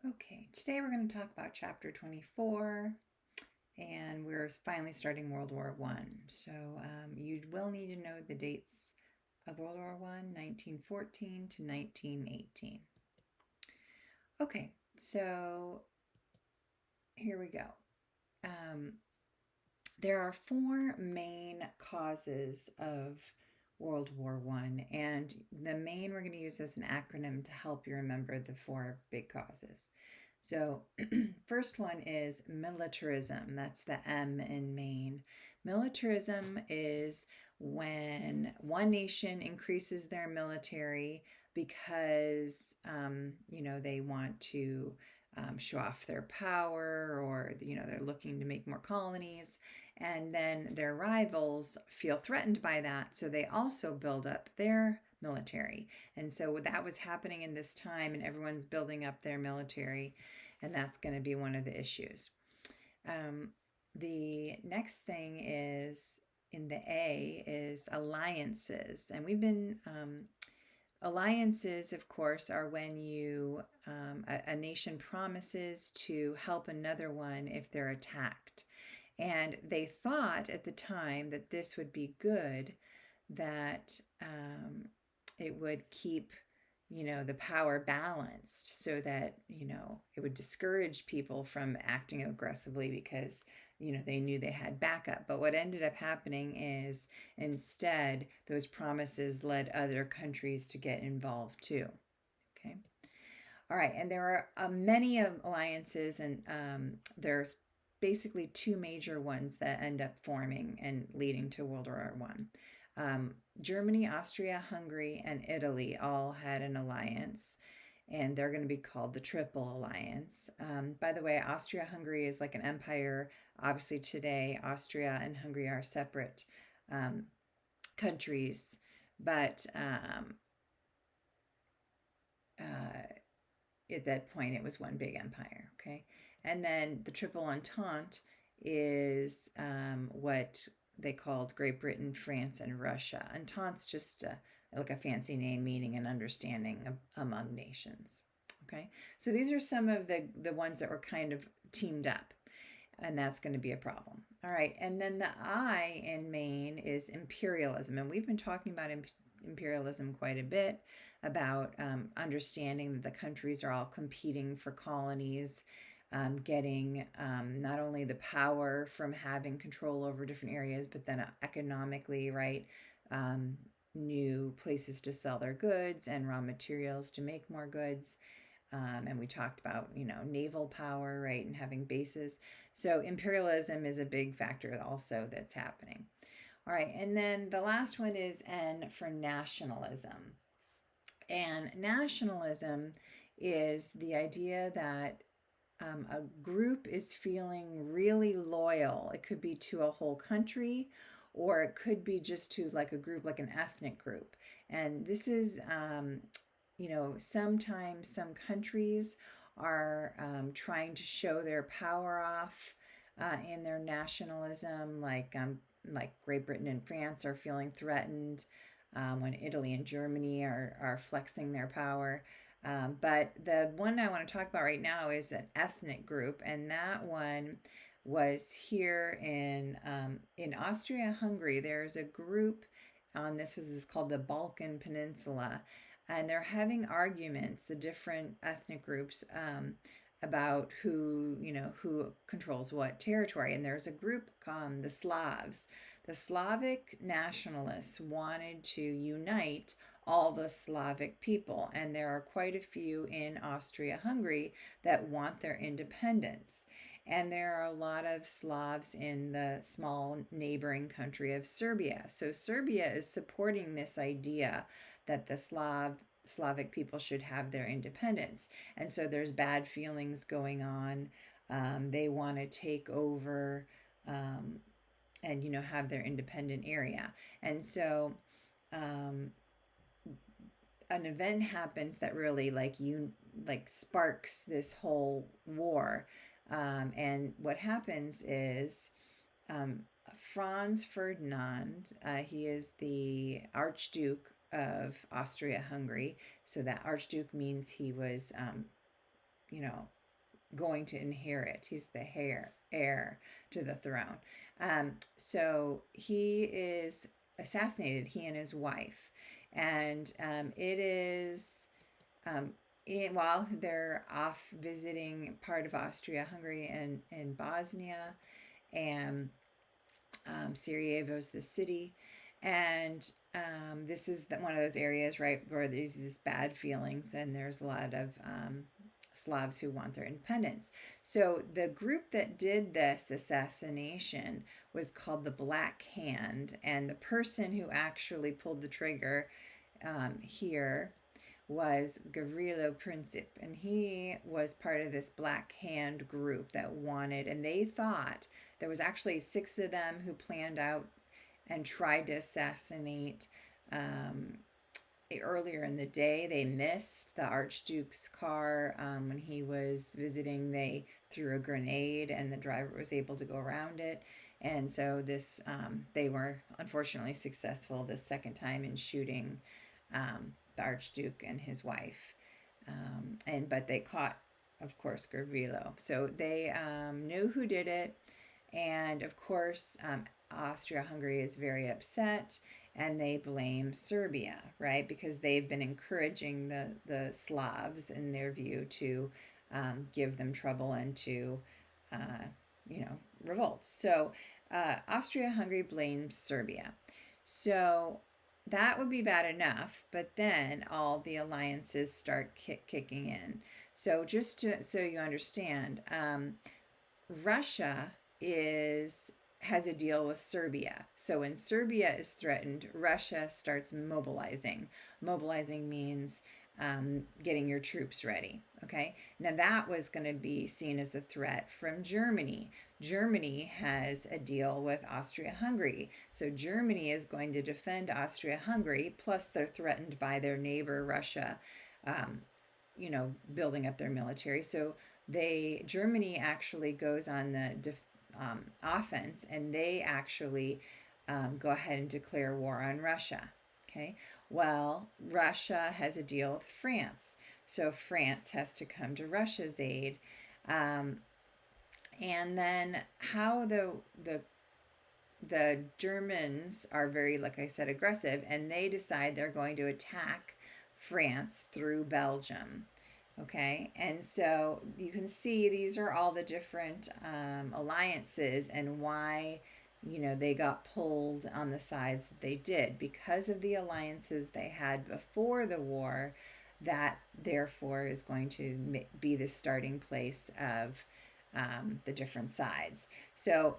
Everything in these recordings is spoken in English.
Okay, today we're going to talk about chapter 24, and we're finally starting World War One. So you will need to know the dates of World War One, 1914 to 1918. Okay, so here we go. Um, there are four main causes of World War One, and the main we're going to use as an acronym to help you remember the four big causes. So, first one is militarism. That's the M in Maine. Militarism is when one nation increases their military because, they want to show off their power, or, they're looking to make more colonies. And then their rivals feel threatened by that. So they also build up their military. And so that was happening in this time, and everyone's building up their military, and that's going to be one of the issues. The next thing is in the A is alliances, and we've been alliances, of course, are when a nation promises to help another one if they're attacked. And they thought at the time that this would be good, that it would keep, the power balanced, so that, it would discourage people from acting aggressively because, they knew they had backup. But what ended up happening is instead, those promises led other countries to get involved too. Okay. All right. And there are many alliances, and there's basically two major ones that end up forming and leading to World War One. Germany, Austria, Hungary, and Italy all had an alliance, and they're going to be called the Triple Alliance. By the way, Austria Hungary is like an empire. Obviously, today, Austria and Hungary are separate countries, but at that point, it was one big empire. Okay. And then the Triple Entente is what they called Great Britain, France, and Russia. Entente's just like a fancy name meaning an understanding among nations. Okay. So these are some of the ones that were kind of teamed up, and that's going to be a problem. All right. And then the I in Maine is imperialism. And we've been talking about imperialism quite a bit, about understanding that the countries are all competing for colonies, getting not only the power from having control over different areas, but then economically, right? New places to sell their goods and raw materials to make more goods. And we talked about, naval power, right, and having bases. So imperialism is a big factor also that's happening. All right, and then the last one is N for nationalism. And nationalism is the idea that a group is feeling really loyal. It could be to a whole country, or it could be just to like a group, like an ethnic group. And this is, sometimes some countries are trying to show their power off in their nationalism, like Great Britain and France are feeling threatened, when Italy and Germany are flexing their power. But the one I want to talk about right now is an ethnic group, and that one was here in Austria-Hungary. There's a group on this is called the Balkan Peninsula, and they're having arguments, the different ethnic groups, about who controls what territory. And there's a group called the Slavs. The Slavic nationalists wanted to unite all the Slavic people, and there are quite a few in Austria-Hungary that want their independence. And there are a lot of Slavs in the small neighboring country of Serbia. So Serbia is supporting this idea that the Slavic people should have their independence. And so there's bad feelings going on. They want to take over, and have their independent area. And so an event happens that really sparks this whole war. And what happens is, Franz Ferdinand, he is the Archduke of Austria-Hungary. So that Archduke means he was, going to inherit. He's the heir to the throne. So he is assassinated, he and his wife. And it is while they're off visiting part of Austria Hungary and Bosnia, and Sarajevo's the city. And this is one of those areas, right, where there's these bad feelings, and there's a lot of Slavs who want their independence. So the group that did this assassination was called the Black Hand, and the person who actually pulled the trigger here was Gavrilo Princip, and he was part of this Black Hand group that wanted, and they thought there was actually 6 of them who planned out and tried to assassinate earlier in the day. They missed the Archduke's car when he was visiting. They threw a grenade, and the driver was able to go around it. And so this, they were unfortunately successful the second time in shooting the Archduke and his wife. But they caught, of course, Gavrilo. So they knew who did it. And of course, Austria-Hungary is very upset, and they blame Serbia, right? Because they've been encouraging the Slavs, in their view, to give them trouble and to, revolt. So Austria-Hungary blames Serbia. So that would be bad enough, but then all the alliances start kicking in. So so you understand, Russia has a deal with Serbia. So when Serbia is threatened, Russia starts mobilizing. Mobilizing means getting your troops ready. Okay. Now that was going to be seen as a threat from Germany. Germany has a deal with Austria-Hungary. So Germany is going to defend Austria-Hungary, plus they're threatened by their neighbor Russia, building up their military. So Germany actually goes on the offense, and they actually go ahead and declare war on Russia. Okay. Well, Russia has a deal with France, so France has to come to Russia's aid. And then how the Germans are very, like I said, aggressive, and they decide they're going to attack France through Belgium. Okay, and so you can see these are all the different alliances, and why they got pulled on the sides that they did, because of the alliances they had before the war. That therefore is going to be the starting place of the different sides. So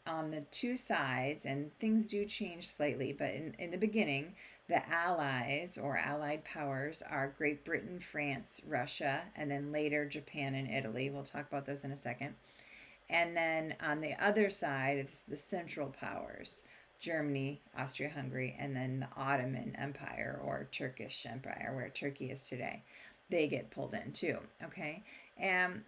on the two sides, and things do change slightly, but in the beginning, the allies or allied powers are Great Britain, France, Russia, and then later Japan and Italy. We'll talk about those in a second. And then on the other side, it's the Central Powers, Germany, Austria-Hungary, and then the Ottoman Empire or Turkish Empire, where Turkey is today. They get pulled in too, okay? And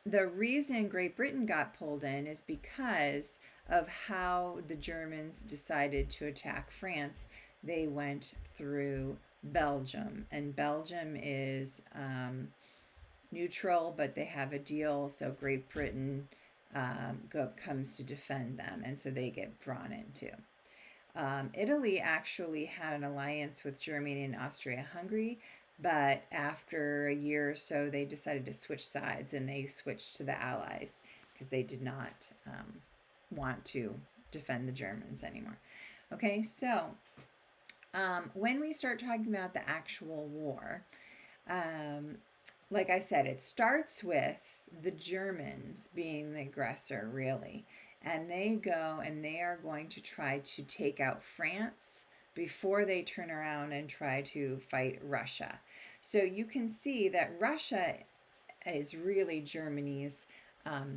the reason Great Britain got pulled in is because of how the Germans decided to attack France. They went through Belgium, and Belgium is neutral, but they have a deal, so Great Britain comes to defend them, and so they get drawn into. Italy actually had an alliance with Germany and Austria-Hungary, but after a year or so, they decided to switch sides, and they switched to the Allies because they did not want to defend the Germans anymore. Okay, so when we start talking about the actual war, like I said, it starts with the Germans being the aggressor, really. And they go and they are going to try to take out France before they turn around and try to fight Russia. So you can see that Russia is really Germany's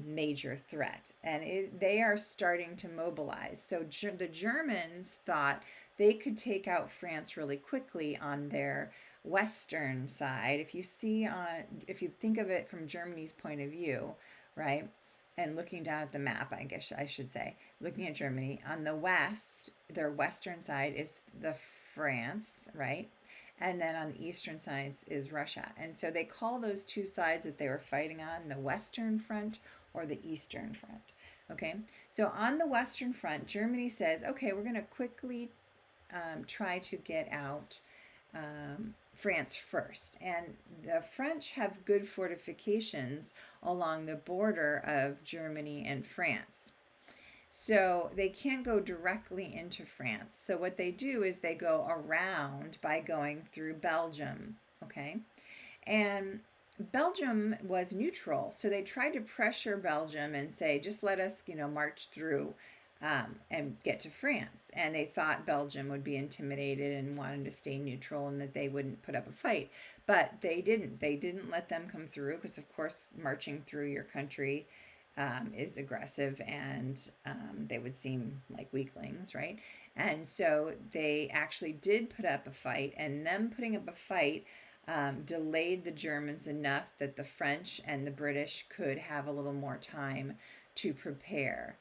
major threat, and they are starting to mobilize. So the Germans thought they could take out France really quickly on their western side. If you think of it from Germany's point of view, right? And looking down at the map, I guess I should say, looking at Germany, on the west, their western side is the France, right? and then on the eastern sides is Russia. And so they call those two sides that they were fighting on the Western Front or the Eastern Front. Okay, so on the Western Front, Germany says, okay, we're going to quickly try to get out France first. And the French have good fortifications along the border of Germany and France. So they can't go directly into France. So what they do is they go around by going through Belgium. Okay. And Belgium was neutral. So they tried to pressure Belgium and say, just let us, march through and get to France. And they thought Belgium would be intimidated and wanted to stay neutral and that they wouldn't put up a fight. But they didn't. They didn't let them come through because, of course, marching through your country is aggressive and they would seem like weaklings, right? And so they actually did put up a fight, and them putting up a fight delayed the Germans enough that the French and the British could have a little more time to prepare.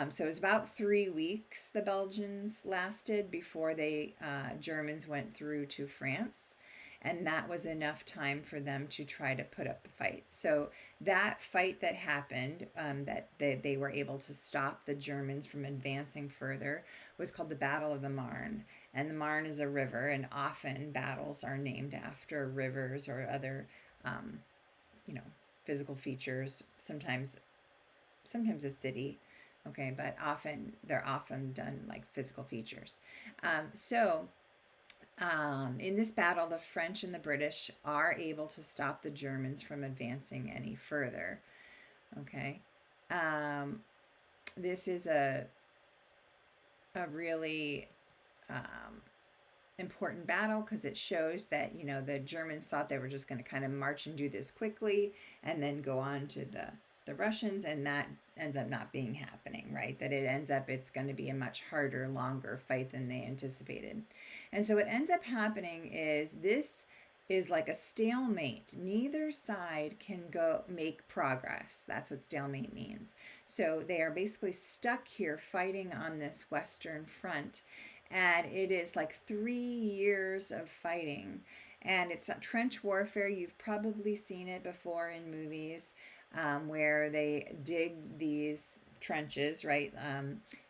So it was about 3 weeks the Belgians lasted before they Germans went through to France, and that was enough time for them to try to put up the fight. So that fight that happened, that they were able to stop the Germans from advancing further, was called the Battle of the Marne. And the Marne is a river, and often battles are named after rivers or other, um, you know, physical features. Sometimes a city, okay, but they're often done like physical features. In this battle, the French and the British are able to stop the Germans from advancing any further. Okay, this is a really important battle because it shows that the Germans thought they were just going to kind of march and do this quickly and then go on to the Russians, and that ends up not being happening, right? That it's going to be a much harder, longer fight than they anticipated. And so what ends up happening is this is like a stalemate. Neither side can go make progress. That's what stalemate means. So they are basically stuck here fighting on this Western front, and it is like 3 years of fighting. And it's a trench warfare. You've probably seen it before in movies, where they dig these trenches, right?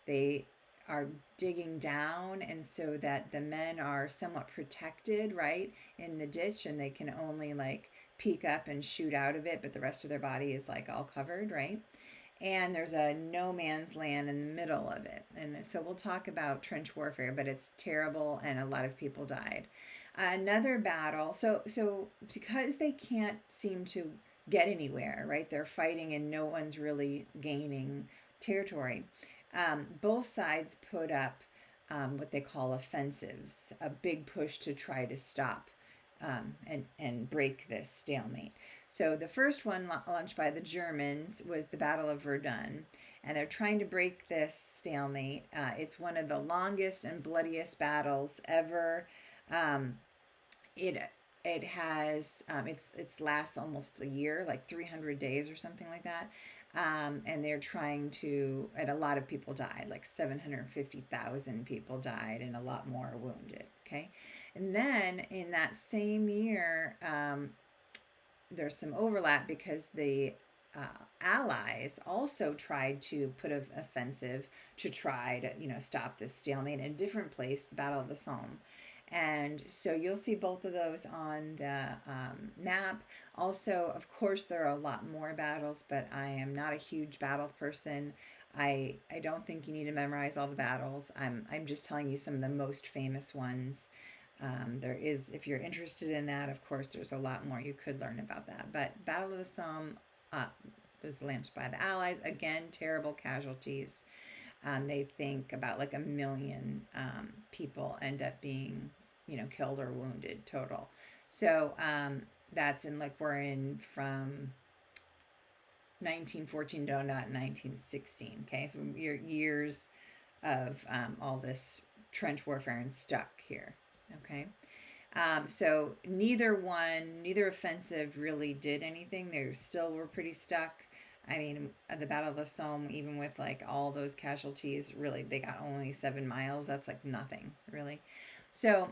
They are digging down, and so that the men are somewhat protected, right, in the ditch, and they can only like peek up and shoot out of it, but the rest of their body is like all covered, right? And there's a no man's land in the middle of it. And so we'll talk about trench warfare, but it's terrible, and a lot of people died. Another battle. So because they can't seem to get anywhere, right? They're fighting and no one's really gaining territory. Both sides put up what they call offensives, a big push to try to stop and break this stalemate. So the first one launched by the Germans was the Battle of Verdun, and they're trying to break this stalemate. It's one of the longest and bloodiest battles ever. It it has it's lasts almost a year, like 300 days or something like that. And they're trying to, and a lot of people died, like 750,000 people died, and a lot more are wounded. Okay, and then in that same year, there's some overlap because the allies also tried to put an offensive to try to stop this stalemate in a different place, the Battle of the Somme. And so you'll see both of those on the map. Also, of course, there are a lot more battles, but I am not a huge battle person. I don't think you need to memorize all the battles. I'm just telling you some of the most famous ones. There is, if you're interested in that, of course, there's a lot more you could learn about that. But Battle of the Somme was launched by the Allies. Again, terrible casualties. They think about like 1 million people end up being, killed or wounded total. So that's in, like, we're in from 1914 to not 1916. Okay, so years of all this trench warfare and stuck here. Okay. So neither offensive really did anything. They still were pretty stuck. I mean, at the Battle of the Somme, even with like all those casualties, really, they got only 7 miles. That's like nothing, really. So,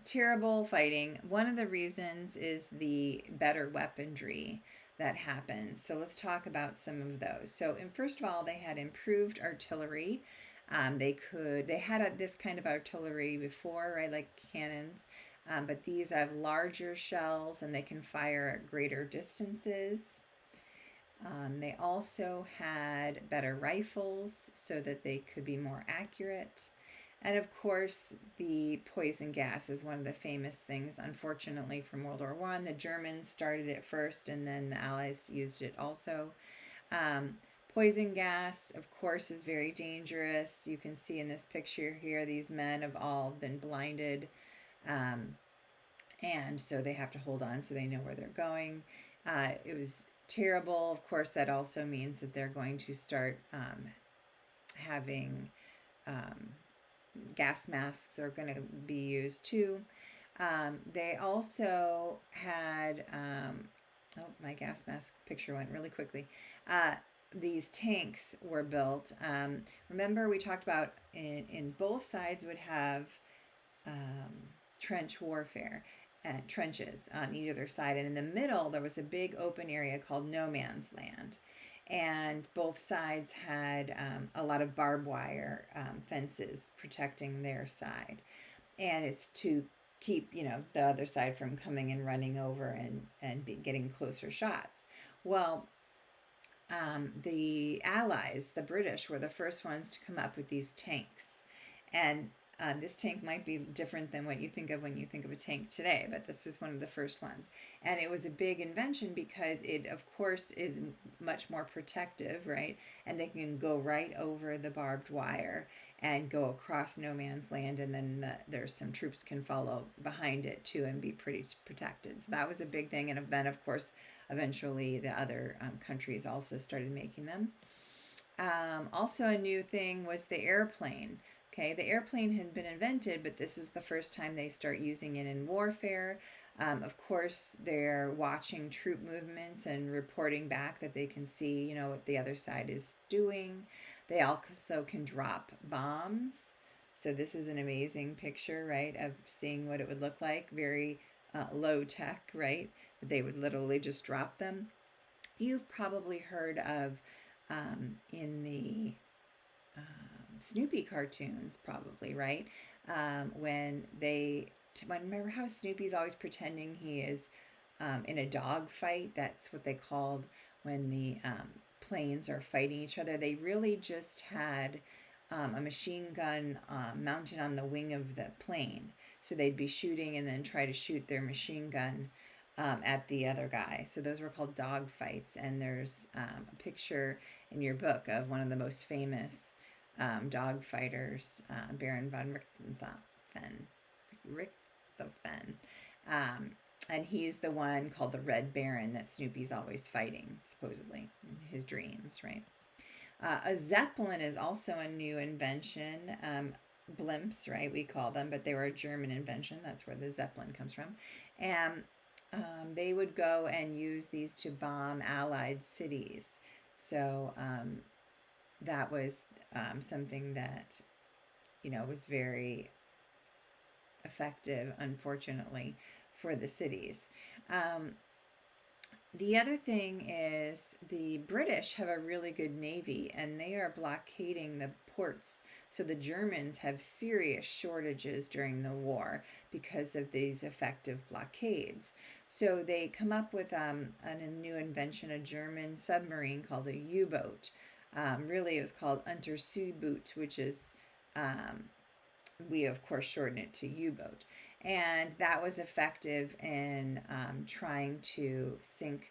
terrible fighting. One of the reasons is the better weaponry that happens. So, let's talk about some of those. So, and first of all, they had improved artillery. They had this kind of artillery before, right, like cannons, but these have larger shells and they can fire at greater distances. They also had better rifles so that they could be more accurate. And of course, the poison gas is one of the famous things, unfortunately, from World War One. The Germans started it first, and then the Allies used it also. Um, Poison gas, of course, is very dangerous. You can see in this picture here, these men have all been blinded, um, and so they have to hold on so they know where they're going. It was terrible. Of course, that also means that they're going to start having um, gas masks are going to be used too. They also had, oh, my gas mask picture went really quickly. These tanks were built. Remember, we talked about in both sides would have um, trench warfare. Trenches on either side, and in the middle there was a big open area called no man's land, and both sides had a lot of barbed wire fences protecting their side, and it's to keep the other side from coming and running over and getting closer shots. Well, the Allies, the British, were the first ones to come up with these tanks. And this tank might be different than what you think of when you think of a tank today, but this was one of the first ones. And it was a big invention because it, of course, is much more protective, right? And they can go right over the barbed wire and go across no man's land, and then there's some troops can follow behind it too and be pretty protected. So that was a big thing. And then, of course, eventually the other countries also started making them. Also, a new thing was the airplane. Okay, the airplane had been invented, but this is the first time they start using it in warfare. Of course, they're watching troop movements and reporting back that they can see, what the other side is doing. They also can drop bombs. So this is an amazing picture, right, of seeing what it would look like. Very low tech, right? They would literally just drop them. You've probably heard of in the Snoopy cartoons, probably, right? When remember how Snoopy's always pretending he is in a dog fight? That's what they called when the planes are fighting each other. They really just had a machine gun mounted on the wing of the plane. So they'd be shooting and then try to shoot their machine gun at the other guy. So those were called dog fights. And there's a picture in your book of one of the most famous dog fighters, Baron von Richthofen. And he's the one called the Red Baron that Snoopy's always fighting, supposedly, in his dreams, right? A Zeppelin is also a new invention. Blimps, right? We call them, but they were a German invention. That's where the Zeppelin comes from. And they would go and use these to bomb Allied cities. So that was something that, was very effective, unfortunately, for the cities. The other thing is the British have a really good navy and they are blockading the ports. So the Germans have serious shortages during the war because of these effective blockades. So they come up with a new invention, a German submarine called a U-boat. Really, it was called Unterseeboot, which is, we of course shorten it to U-boat. And that was effective in trying to sink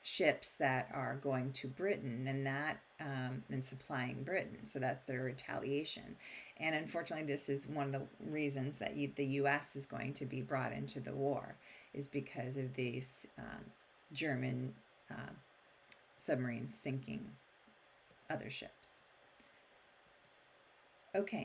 ships that are going to Britain and supplying Britain. So that's their retaliation. And unfortunately, this is one of the reasons that the U.S. is going to be brought into the war, is because of these German submarines sinking other ships. Okay,